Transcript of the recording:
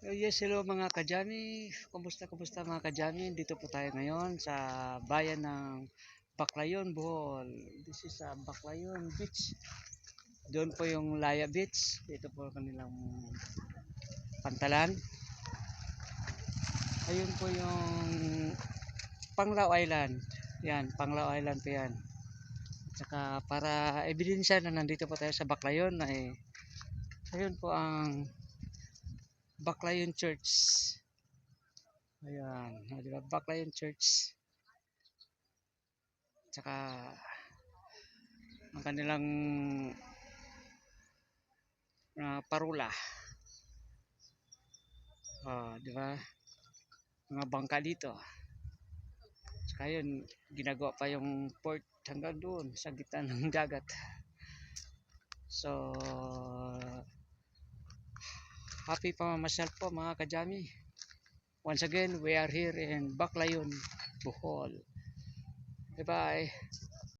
Yes, hello mga kajami. Kumusta mga kajami? Dito po tayo ngayon sa bayan ng Baclayon, Bohol. This is Baclayon Beach. Doon po yung Laya Beach. Dito po kanilang pantalan. Ayun po yung Panglao Island. Yan, Panglao Island po yan. At saka para ebidensya na nandito po tayo sa Baclayon ay ayun po ang Baclayon Church. Ayan, diba? Baclayon Church. Tsaka ang kanilang parula. Di ba? Mga bangka dito. Tsaka yun, ginagawa pa yung port hanggang doon sa gitna ng dagat. So, happy pamamasyal po mga kajami. Once again, we are here in Baclayon, Bohol. Bye-bye.